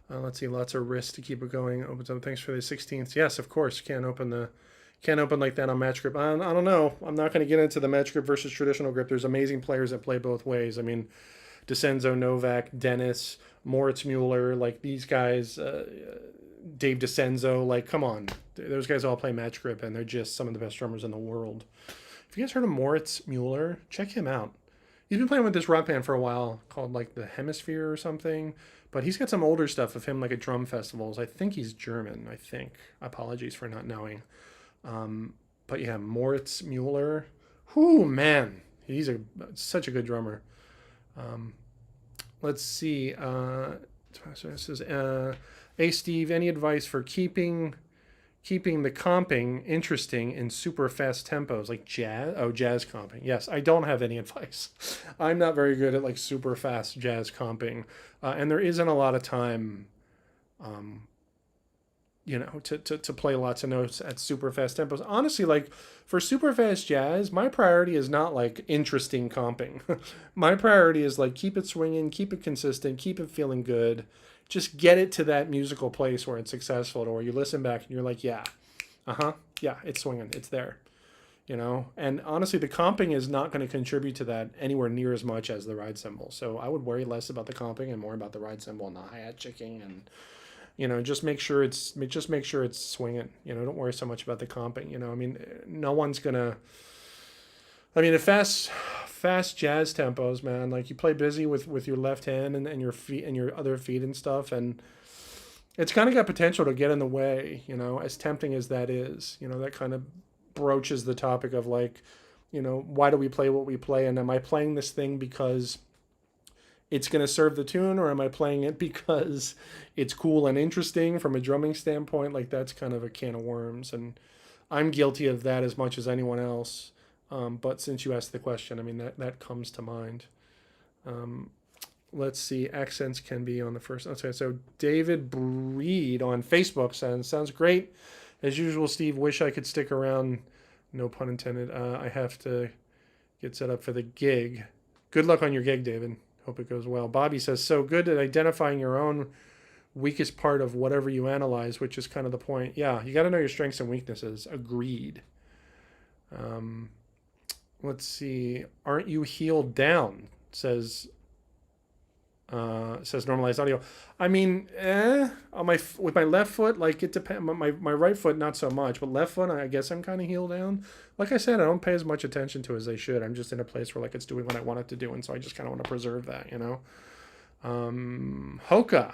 Let's see, lots of wrists to keep it going. Opens up. Thanks for the 16th. Yes, of course. Can't open like that on match grip. I don't know. I'm not going to get into the match grip versus traditional grip. There's amazing players that play both ways. I mean, DeCenzo, Novak, Dennis, Moritz Mueller, like these guys, Dave DeCenzo, like come on, those guys all play match grip and they're just some of the best drummers in the world. If you guys heard of Moritz Mueller, check him out. He's been playing with this rock band for a while called like the Hemisphere or something, but he's got some older stuff of him like at drum festivals. I think he's German. I think. Apologies for not knowing. But yeah, Moritz Mueller. Whoo, man, he's such a good drummer. Let's see. So it says, hey Steve, any advice for keeping the comping interesting in super fast tempos like jazz? Oh, jazz comping. Yes, I don't have any advice. I'm not very good at like super fast jazz comping, and there isn't a lot of time, to play lots of notes at super fast tempos. Honestly, like for super fast jazz, my priority is not like interesting comping. My priority is like keep it swinging, keep it consistent, keep it feeling good. Just get it to that musical place where it's successful, or you listen back and you're like, yeah, yeah, it's swinging, it's there, And honestly, the comping is not going to contribute to that anywhere near as much as the ride cymbal. So I would worry less about the comping and more about the ride cymbal and the hi-hat checking, and just make sure it's swinging. Don't worry so much about the comping. I mean, no one's gonna. I mean, the fast jazz tempos, man. Like you play busy with your left hand and your feet and your other feet and stuff, and it's kind of got potential to get in the way. As tempting as that is, that kind of broaches the topic of like, why do we play what we play, and am I playing this thing because it's going to serve the tune, or am I playing it because it's cool and interesting from a drumming standpoint? Like that's kind of a can of worms, and I'm guilty of that as much as anyone else. But since you asked the question, I mean, that comes to mind. Let's see. Accents can be on the first. Okay, so David Breed on Facebook sounds great. As usual, Steve, wish I could stick around. No pun intended. I have to get set up for the gig. Good luck on your gig, David. Hope it goes well. Bobby says, so good at identifying your own weakest part of whatever you analyze, which is kind of the point. Yeah, you got to know your strengths and weaknesses. Agreed. Let's see. Aren't you heeled down? Says normalized audio. I mean, on with my left foot, like it depends. My right foot, not so much, but left foot, I guess I'm kind of heeled down. Like I said, I don't pay as much attention to as I should. I'm just in a place where like it's doing what I want it to do, and so I just kind of want to preserve that, Hoka.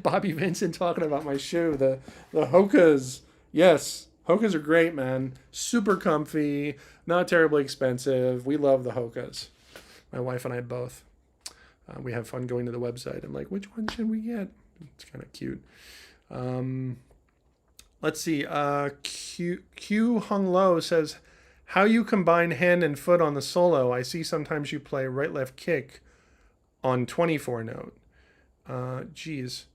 Bobby Vincent talking about my shoe. The Hokas. Yes. Hokas are great, man. Super comfy, not terribly expensive. We love the Hokas. My wife and I both. We have fun going to the website. I'm like, which one should we get? It's kind of cute. Let's see. Q Hung Low says, how you combine hand and foot on the solo. I see sometimes you play right-left kick on 24 note. Geez,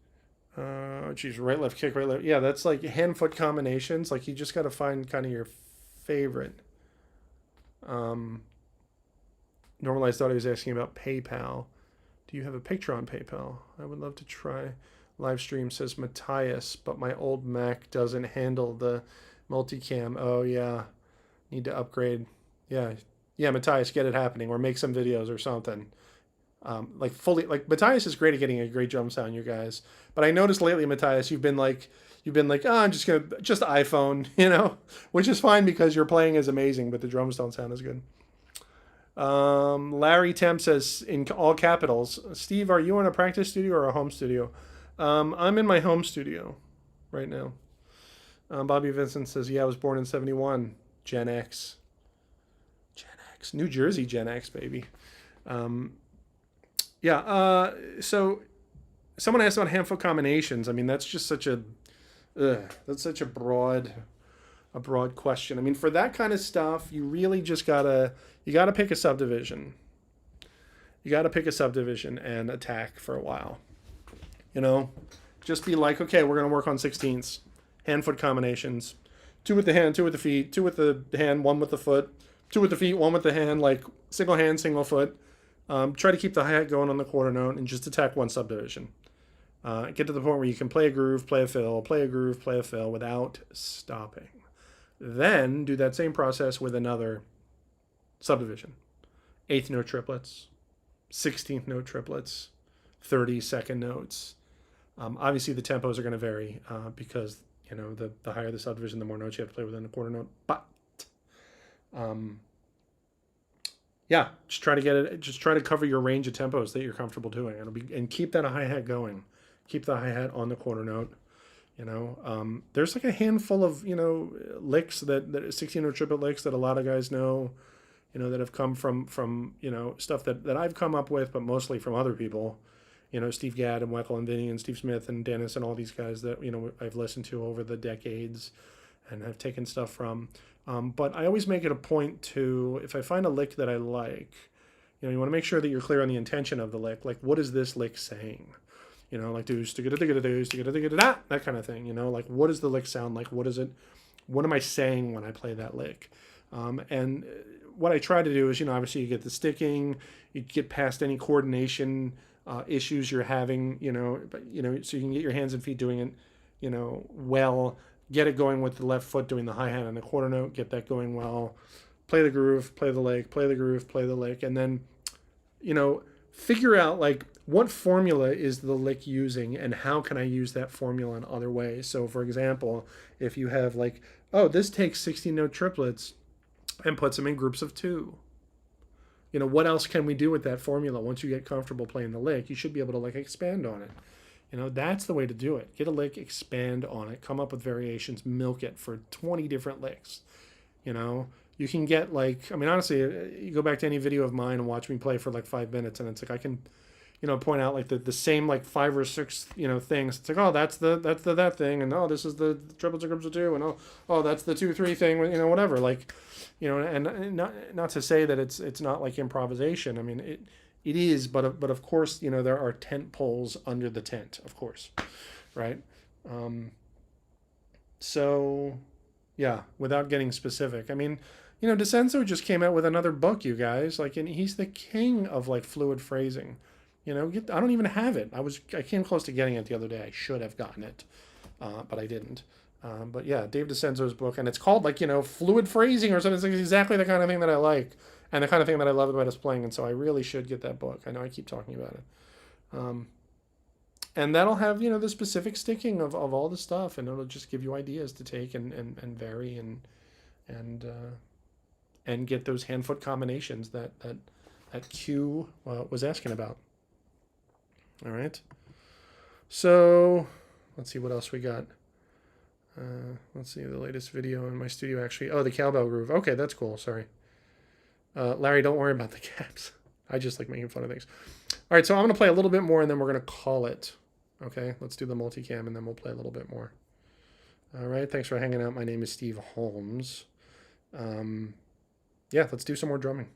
right, left kick, right, left. Yeah, that's like hand foot combinations. Like you just got to find kind of your favorite. Normalized audio is asking about PayPal. Do you have a picture on PayPal? I would love to try. Live stream says Matthias, but my old Mac doesn't handle the multicam. Oh yeah, need to upgrade. Yeah, Matthias, get it happening, or make some videos or something. Like Matthias is great at getting a great drum sound, you guys. But I noticed lately, Matthias, you've been like, oh, I'm just iPhone, which is fine because your playing is amazing, but the drums don't sound as good. Larry Temp says in all capitals, Steve, are you in a practice studio or a home studio? I'm in my home studio right now. Bobby Vincent says, yeah, I was born in 71. Gen X, New Jersey Gen X, baby. So someone asked about hand foot combinations. I mean, that's just such a broad question. I mean, for that kind of stuff, you really just gotta pick a subdivision. You gotta pick a subdivision and attack for a while. Just be like, okay, we're gonna work on 16ths, hand foot combinations, 2 with the hand, 2 with the feet, 2 with the hand, 1 with the foot, 2 with the feet, 1 with the hand, like single hand, single foot. Try to keep the hi-hat going on the quarter note and just attack one subdivision. Get to the point where you can play a groove, play a fill, play a groove, play a fill without stopping. Then do that same process with another subdivision. 8th note triplets, 16th note triplets, 30-second notes. Obviously, the tempos are going to vary because the higher the subdivision, the more notes you have to play within the quarter note. But yeah, just try to get it. Just try to cover your range of tempos that you're comfortable doing. And keep that hi-hat going. Keep the hi-hat on the quarter note. There's like a handful of licks that 16-note triplet licks that a lot of guys know. That have come from stuff that I've come up with, but mostly from other people. Steve Gadd and Weckl and Vinny and Steve Smith and Dennis and all these guys that I've listened to over the decades and have taken stuff from. But I always make it a point to, if I find a lick that I like, you want to make sure that you're clear on the intention of the lick. Like, what is this lick saying? Like that kind of thing. Like, what does the lick sound like? What is it? What am I saying when I play that lick? And what I try to do is, obviously you get the sticking, you get past any coordination issues you're having, so you can get your hands and feet doing it, well, get it going with the left foot doing the hi-hat and the quarter note, get that going well, play the groove, play the lick, play the groove, play the lick, and then, figure out like what formula is the lick using and how can I use that formula in other ways. So for example, if you have like, oh, this takes 16-note triplets and puts them in groups of 2. What else can we do with that formula? Once you get comfortable playing the lick, you should be able to like expand on it. That's the way to do it. Get a lick, expand on it, come up with variations, milk it for 20 different licks. You can get like, honestly, you go back to any video of mine and watch me play for like 5 minutes and it's like I can, point out like the same like 5 or 6, things. It's like, oh, that's that thing, and oh, this is the triplets and groups of 2, and oh, that's the 2-3 thing, whatever. Like, and not to say that it's not like improvisation. It is, but of course, there are tent poles under the tent, of course, right? So, yeah, without getting specific, DeCenzo just came out with another book, you guys. Like, and he's the king of like fluid phrasing. I don't even have it. I came close to getting it the other day. I should have gotten it, but I didn't. But yeah, Dave DeCenzo's book, and it's called like fluid phrasing or something. It's exactly the kind of thing that I like, and the kind of thing that I love about his playing. And so I really should get that book. I know I keep talking about it, and that'll have the specific sticking of all the stuff, and it'll just give you ideas to take and vary and get those hand-foot combinations that Q was asking about. All right. So let's see what else we got. Let's see the latest video in my studio, actually. Oh, the cowbell groove. Okay, that's cool. Sorry. Larry, don't worry about the caps. I just like making fun of things. All right, so I'm going to play a little bit more, and then we're going to call it. Okay, let's do the multicam, and then we'll play a little bit more. All right, thanks for hanging out. My name is Steve Holmes. Yeah, let's do some more drumming.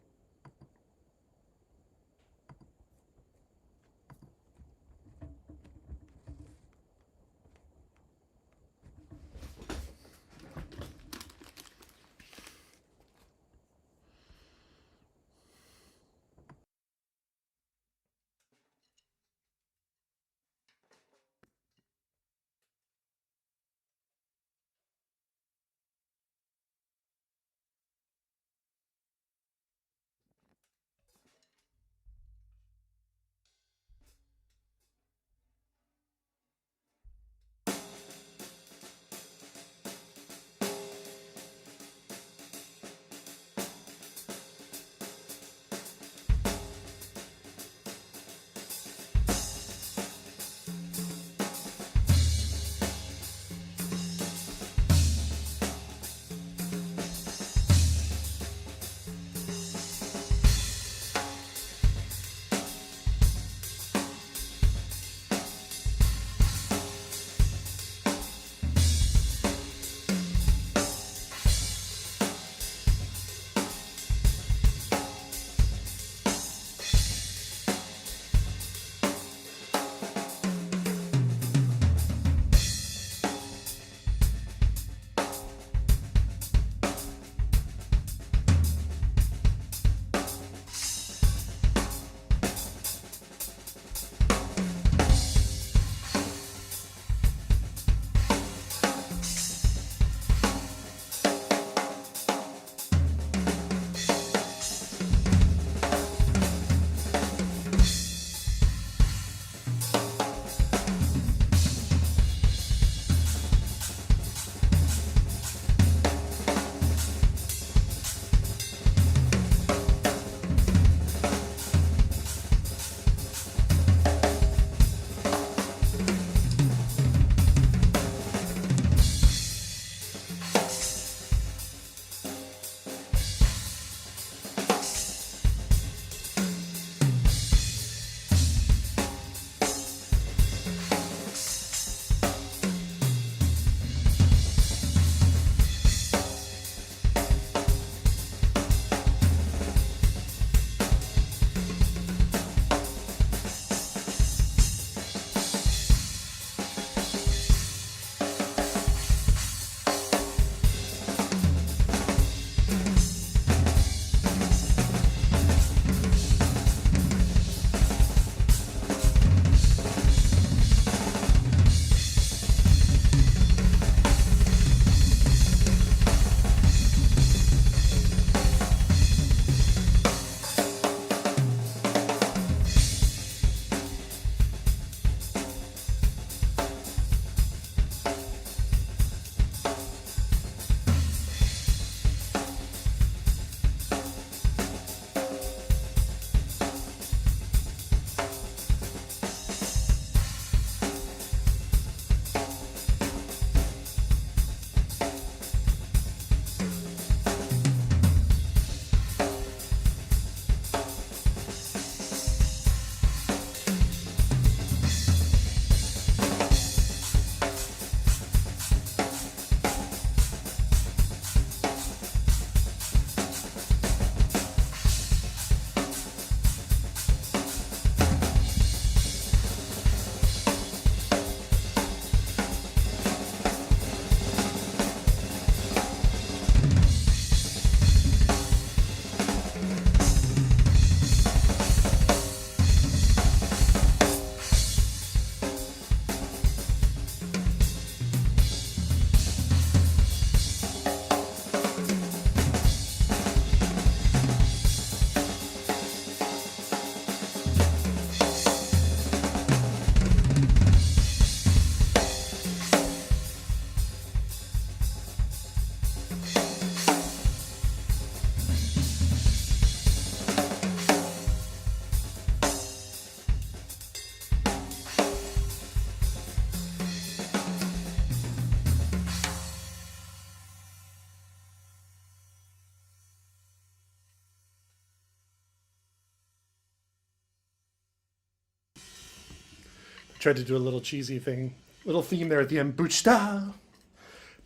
Tried to do a little cheesy thing. Little theme there at the end. Buchda.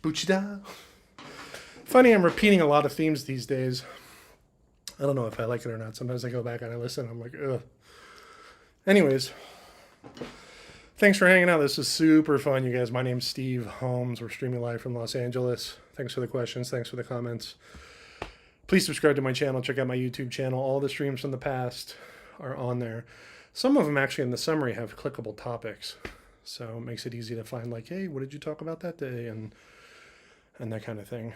Buchda. Funny, I'm repeating a lot of themes these days. I don't know if I like it or not. Sometimes I go back and I listen. I'm like, ugh. Anyways, thanks for hanging out. This is super fun, you guys. My name's Steve Holmes. We're streaming live from Los Angeles. Thanks for the questions. Thanks for the comments. Please subscribe to my channel. Check out my YouTube channel. All the streams from the past are on there. Some of them actually in the summary have clickable topics. So it makes it easy to find, like, hey, what did you talk about that day? And that kind of thing.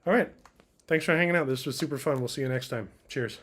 All right. Thanks for hanging out. This was super fun. We'll see you next time. Cheers.